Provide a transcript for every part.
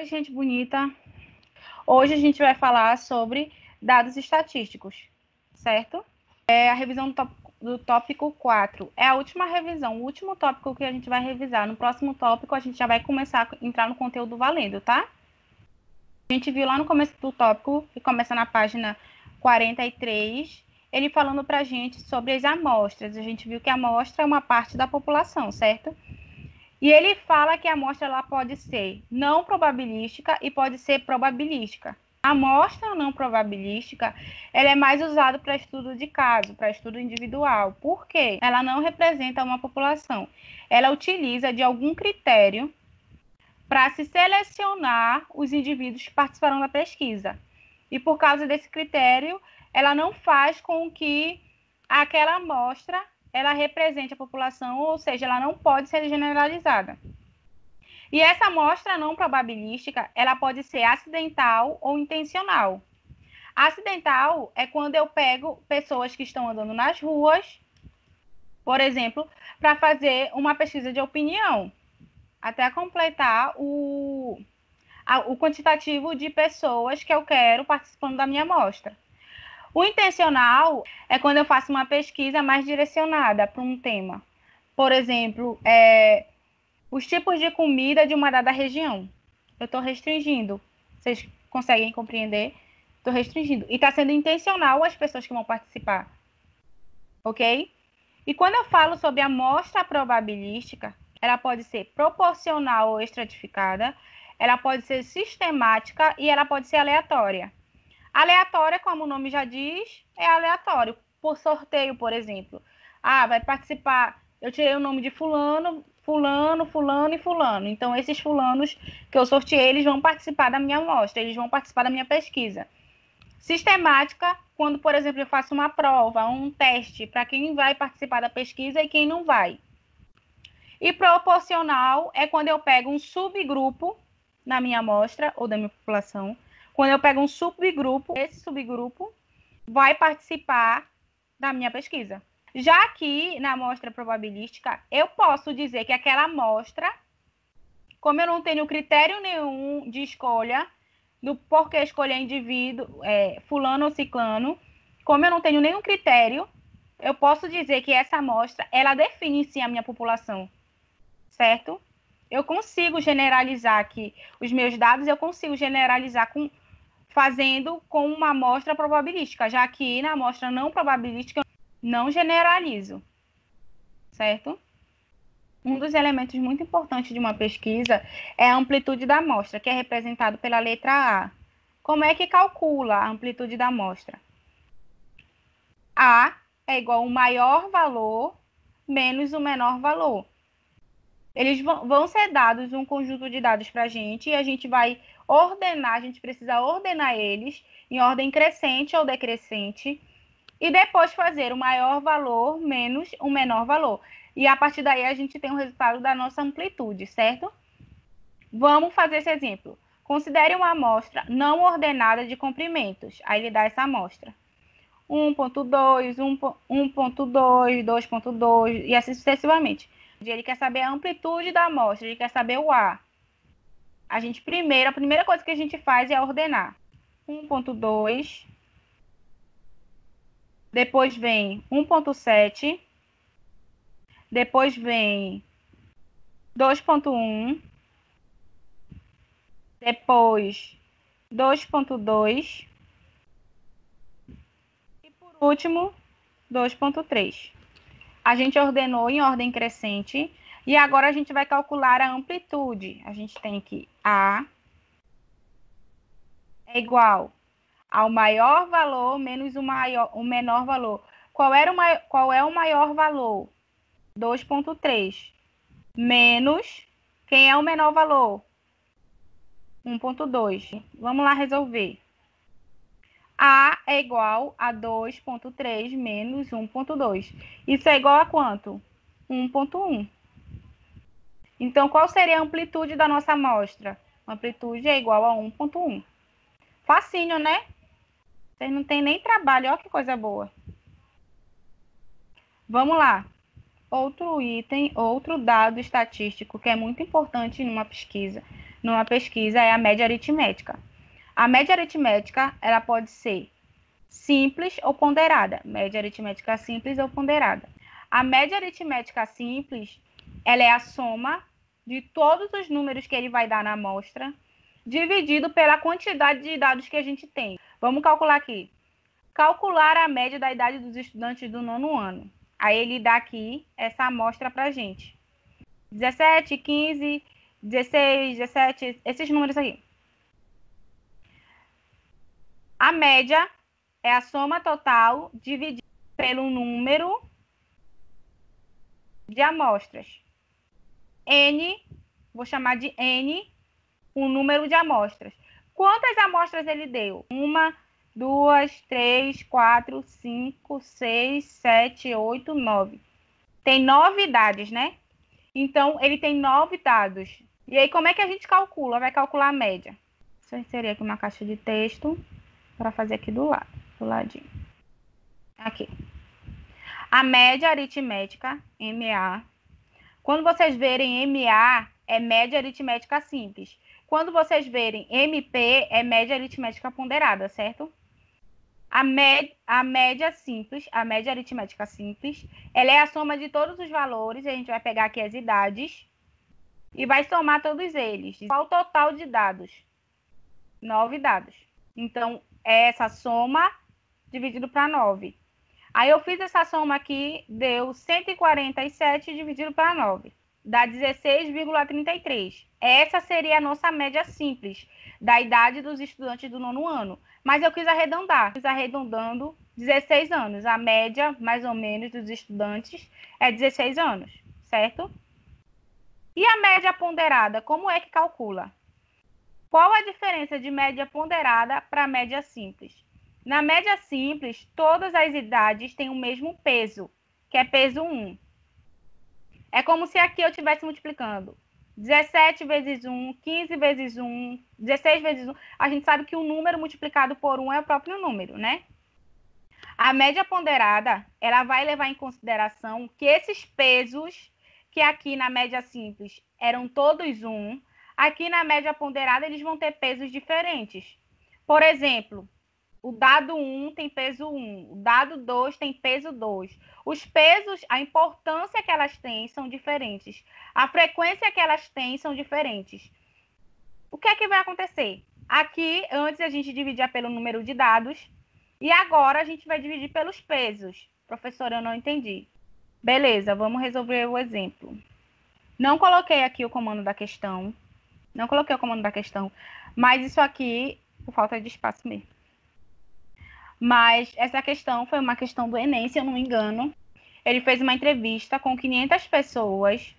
Oi, gente bonita. Hoje a gente vai falar sobre dados estatísticos, certo? É a revisão do tópico 4. É a última revisão, o último tópico que a gente vai revisar. No próximo tópico, a gente já vai começar a entrar no conteúdo valendo, tá? A gente viu lá no começo do tópico, que começa na página 43, ele falando pra gente sobre as amostras. A gente viu que a amostra é uma parte da população, certo? E ele fala que a amostra ela pode ser não probabilística e pode ser probabilística. A amostra não probabilística ela é mais usada para estudo de caso, para estudo individual. Por quê? Ela não representa uma população. Ela utiliza de algum critério para se selecionar os indivíduos que participarão da pesquisa. E por causa desse critério, ela não faz com que aquela amostra ela represente a população, ou seja, ela não pode ser generalizada. E essa amostra não probabilística, ela pode ser acidental ou intencional. Acidental é quando eu pego pessoas que estão andando nas ruas, por exemplo, para fazer uma pesquisa de opinião, até completar o quantitativo de pessoas que eu quero participando da minha amostra. O intencional é quando eu faço uma pesquisa mais direcionada para um tema. Por exemplo, os tipos de comida de uma dada região. Eu estou restringindo. Vocês conseguem compreender? Estou restringindo. E está sendo intencional as pessoas que vão participar. Ok? E quando eu falo sobre a amostra probabilística, ela pode ser proporcional ou estratificada, ela pode ser sistemática e ela pode ser aleatória. Aleatória, como o nome já diz, é aleatório. Por sorteio, por exemplo. Ah, vai participar. Eu tirei o nome de fulano, fulano, fulano e fulano. Então, esses fulanos que eu sorteei, eles vão participar da minha amostra, eles vão participar da minha pesquisa. Sistemática, quando, por exemplo, eu faço uma prova, um teste para quem vai participar da pesquisa e quem não vai. E proporcional é quando eu pego um subgrupo na minha amostra ou da minha população. Quando eu pego um subgrupo, esse subgrupo vai participar da minha pesquisa. Já aqui, na amostra probabilística, eu posso dizer que aquela amostra, como eu não tenho critério nenhum de escolha, do porquê escolher indivíduo, fulano ou ciclano, como eu não tenho nenhum critério, eu posso dizer que essa amostra, ela define sim a minha população, certo? Eu consigo generalizar aqui os meus dados, eu consigo generalizar fazendo com uma amostra probabilística, já que na amostra não probabilística, eu não generalizo, certo? Um dos elementos muito importantes de uma pesquisa é a amplitude da amostra, que é representado pela letra A. Como é que calcula a amplitude da amostra? A é igual ao maior valor menos o menor valor. Eles vão ser dados um conjunto de dados para a gente e a gente vai ordenar, a gente precisa ordenar eles em ordem crescente ou decrescente e depois fazer o maior valor menos o menor valor. E a partir daí a gente tem o resultado da nossa amplitude, certo? Vamos fazer esse exemplo. Considere uma amostra não ordenada de comprimentos. Aí ele dá essa amostra. 1.2, 1.2, 2.2 e assim sucessivamente. Ele quer saber a amplitude da amostra, ele quer saber o A. A primeira coisa que a gente faz é ordenar. 1.2, depois vem 1.7, depois vem 2.1, depois 2.2 e por último 2.3. A gente ordenou em ordem crescente e agora a gente vai calcular a amplitude. A gente tem que A é igual ao maior valor menos o menor valor. Qual é o maior valor? 2.3 menos quem é o menor valor? 1.2. Vamos lá resolver. A é igual a 2.3 menos 1.2. Isso é igual a quanto? 1.1. Então, qual seria a amplitude da nossa amostra? A amplitude é igual a 1.1. Facinho, né? Vocês não tem nem trabalho, olha que coisa boa. Vamos lá. Outro item, outro dado estatístico que é muito importante numa pesquisa. numa pesquisa é a média aritmética. A média aritmética, ela pode ser simples ou ponderada. Média aritmética simples ou ponderada. A média aritmética simples, ela é a soma de todos os números que ele vai dar na amostra, dividido pela quantidade de dados que a gente tem. Vamos calcular aqui. Calcular a média da idade dos estudantes do 9º ano. Aí ele dá aqui essa amostra para a gente. 17, 15, 16, 17, esses números aqui. A média é a soma total dividida pelo número de amostras. N, vou chamar de N, o número de amostras. Quantas amostras ele deu? 1, 2, 3, 4, 5, 6, 7, 8, 9. Tem 9 dados, né? Então, ele tem 9 dados. E aí, como é que a gente calcula? Vai calcular a média. Deixa eu inserir aqui uma caixa de texto para fazer aqui do ladinho. Aqui. A média aritmética, MA. Quando vocês verem MA, é média aritmética simples. Quando vocês verem MP, é média aritmética ponderada, certo? A média simples, a média aritmética simples, ela é a soma de todos os valores. A gente vai pegar aqui as idades e vai somar todos eles. Qual o total de dados? 9 dados. Então, é essa soma dividido para 9. Aí eu fiz essa soma aqui, deu 147 dividido para 9. Dá 16,33. Essa seria a nossa média simples da idade dos estudantes do 9º ano. Mas eu quis arredondar. Fiz arredondando 16 anos. A média, mais ou menos, dos estudantes é 16 anos, certo? E a média ponderada, como é que calcula? Qual a diferença de média ponderada para média simples? Na média simples, todas as idades têm o mesmo peso, que é peso 1. É como se aqui eu estivesse multiplicando 17 vezes 1, 15 vezes 1, 16 vezes 1. A gente sabe que o número multiplicado por 1 é o próprio número, né? A média ponderada, ela vai levar em consideração que esses pesos, que aqui na média simples eram todos 1, aqui na média ponderada eles vão ter pesos diferentes. Por exemplo, o dado 1 tem peso 1, o dado 2 tem peso 2. Os pesos, a importância que elas têm são diferentes. A frequência que elas têm são diferentes. O que é que vai acontecer? Aqui, antes a gente dividia pelo número de dados, e agora a gente vai dividir pelos pesos. Professora, eu não entendi. Beleza, vamos resolver o exemplo. Não coloquei aqui o comando da questão. Não coloquei o comando da questão, mas isso aqui, por falta de espaço mesmo. Mas essa questão foi uma questão do Enem, se eu não me engano. Ele fez uma entrevista com 500 pessoas.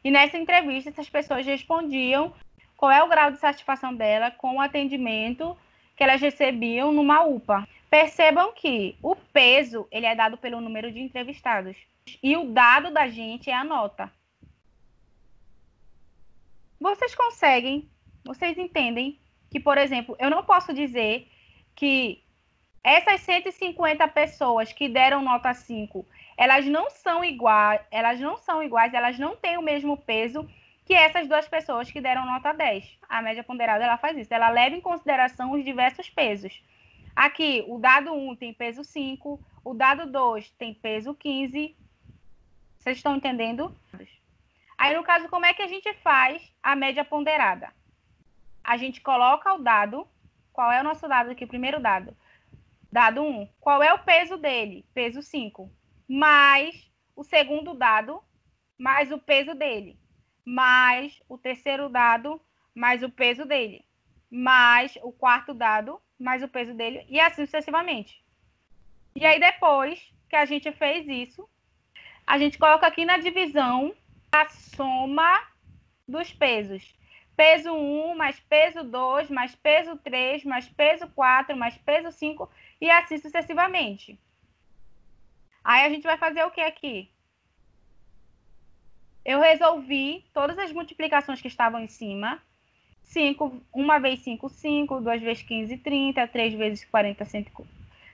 E nessa entrevista, essas pessoas respondiam qual é o grau de satisfação dela com o atendimento que elas recebiam numa UPA. Percebam que o peso ele é dado pelo número de entrevistados. E o dado da gente é a nota. Vocês entendem que, por exemplo, eu não posso dizer que essas 150 pessoas que deram nota 5, elas não são iguais, elas não têm o mesmo peso que essas duas pessoas que deram nota 10. A média ponderada, ela faz isso, ela leva em consideração os diversos pesos. Aqui, o dado 1 tem peso 5, o dado 2 tem peso 15. Vocês estão entendendo? Aí, no caso, como é que a gente faz a média ponderada? A gente coloca o dado, qual é o nosso dado aqui, o primeiro dado? Dado 1, qual é o peso dele? Peso 5. Mais o segundo dado, mais o peso dele. Mais o terceiro dado, mais o peso dele. Mais o quarto dado, mais o peso dele. E assim sucessivamente. E aí, depois que a gente fez isso, a gente coloca aqui na divisão a soma dos pesos. Peso 1, mais peso 2, mais peso 3, mais peso 4, mais peso 5, e assim sucessivamente. Aí a gente vai fazer o que aqui? Eu resolvi todas as multiplicações que estavam em cima. 5, 1 vezes 5, 5, 2 vezes 15, 30, 3 vezes 40,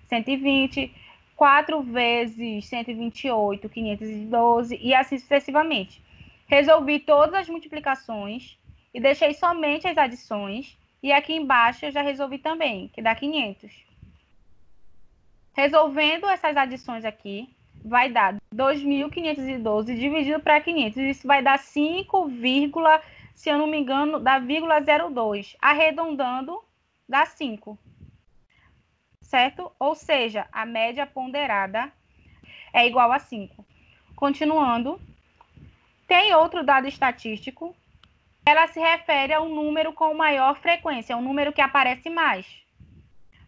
120, 4 vezes 128, 512, e assim sucessivamente. Resolvi todas as multiplicações e deixei somente as adições. E aqui embaixo eu já resolvi também, que dá 500. Resolvendo essas adições aqui, vai dar 2.512 dividido para 500. Isso vai dar 5, se eu não me engano, dá 0,02. Arredondando, dá 5. Certo? Ou seja, a média ponderada é igual a 5. Continuando, tem outro dado estatístico. Ela se refere a um número com maior frequência, um número que aparece mais.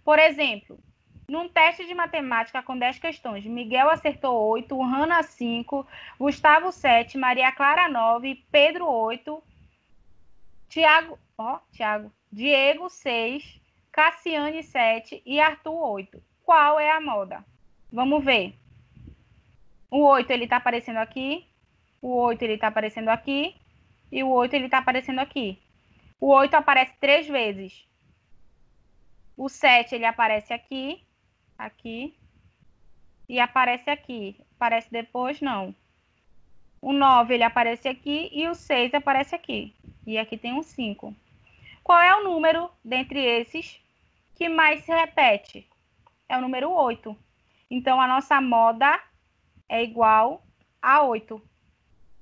Por exemplo, num teste de matemática com 10 questões, Miguel acertou 8, Hanna 5, Gustavo 7, Maria Clara 9, Pedro 8, Diego 6, Cassiane 7 e Arthur 8. Qual é a moda? Vamos ver. O 8 ele está aparecendo aqui, o 8 ele está aparecendo aqui e o 8 ele está aparecendo aqui. O 8 aparece 3 vezes. O 7 ele aparece aqui, aqui e aparece aqui. Aparece depois? Não. O 9 ele aparece aqui e o 6 aparece aqui. E aqui tem um 5. Qual é o número dentre esses que mais se repete? É o número 8. Então, a nossa moda é igual a 8,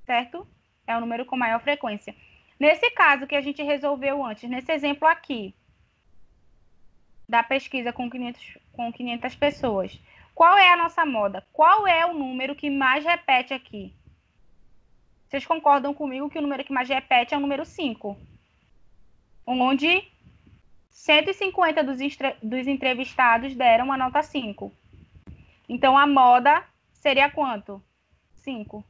certo? É o número com maior frequência. Nesse caso que a gente resolveu antes, nesse exemplo aqui, da pesquisa com 500 pessoas, qual é a nossa moda? Qual é o número que mais repete aqui? Vocês concordam comigo que o número que mais repete é o número 5? Onde 150 dos entrevistados deram a nota 5. Então, a moda seria quanto? 5.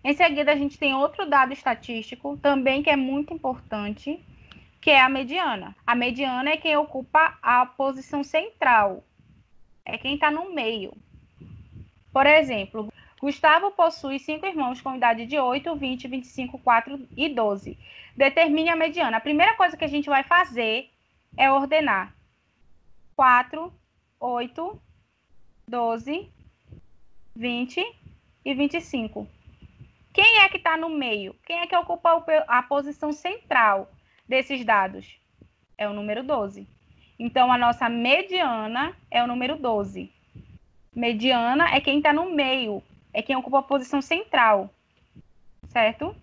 Em seguida, a gente tem outro dado estatístico, também que é muito importante, que é a mediana. A mediana é quem ocupa a posição central. É quem está no meio. Por exemplo, Gustavo possui 5 irmãos com idade de 8, 20, 25, 4 e 12. Determine a mediana. A primeira coisa que a gente vai fazer é ordenar 4, 8, 12, 20 e 25. Quem é que está no meio? Quem é que ocupa a posição central desses dados? É o número 12. Então, a nossa mediana é o número 12. Mediana é quem está no meio, é quem ocupa a posição central, certo?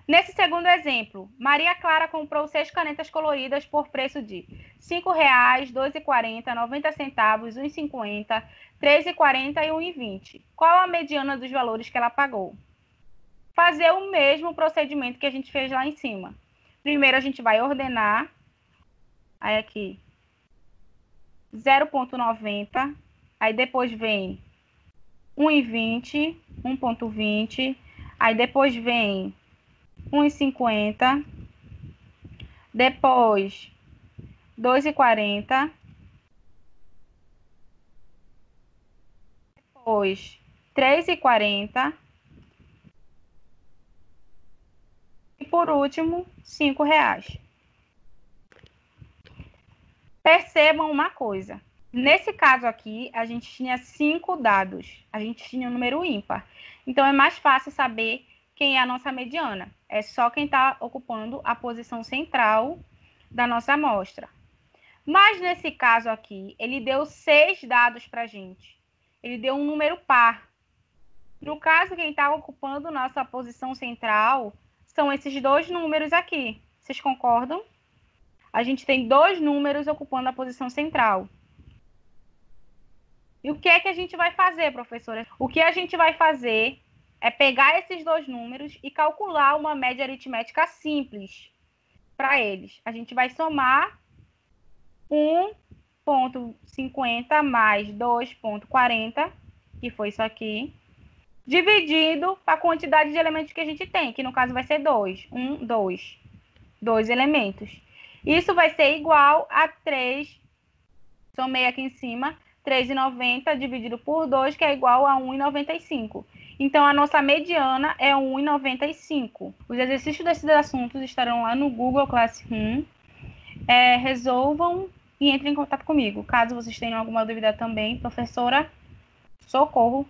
Nesse segundo exemplo, Maria Clara comprou 6 canetas coloridas por preço de R$ 5,00, R$ 2,40, 90 centavos, R$ 1,50, R$ 3,40 e R$ 1,20. Qual a mediana dos valores que ela pagou? Fazer o mesmo procedimento que a gente fez lá em cima. Primeiro, a gente vai ordenar. Aí aqui, 0,90. Aí depois vem 1,20, 1,20. Aí depois vem 1,50. Depois 2,40. Depois 3,40. E por último, R$ 5,00. Percebam uma coisa. Nesse caso aqui, a gente tinha 5 dados. A gente tinha um número ímpar. Então, é mais fácil saber quem é a nossa mediana. É só quem está ocupando a posição central da nossa amostra. Mas, nesse caso aqui, ele deu 6 dados para a gente. Ele deu um número par. No caso, quem está ocupando nossa posição central são esses 2 números aqui. Vocês concordam? A gente tem 2 números ocupando a posição central. E o que é que a gente vai fazer, professora? O que a gente vai fazer é pegar esses 2 números e calcular uma média aritmética simples para eles. A gente vai somar 1,50 mais 2,40, que foi isso aqui, dividido a quantidade de elementos que a gente tem, que no caso vai ser 2. 2 elementos. Isso vai ser igual a 3, somei aqui em cima, 3,90 dividido por 2, que é igual a 1,95. Então, a nossa mediana é 1,95. Os exercícios desses assuntos estarão lá no Google Classroom. Resolvam e entrem em contato comigo. Caso vocês tenham alguma dúvida também, professora, socorro,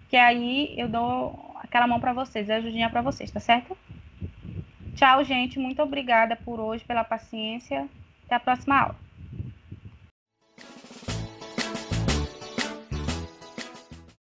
que aí eu dou aquela mão para vocês, a ajudinha para vocês, tá certo? Tchau, gente. Muito obrigada por hoje, pela paciência. Até a próxima aula.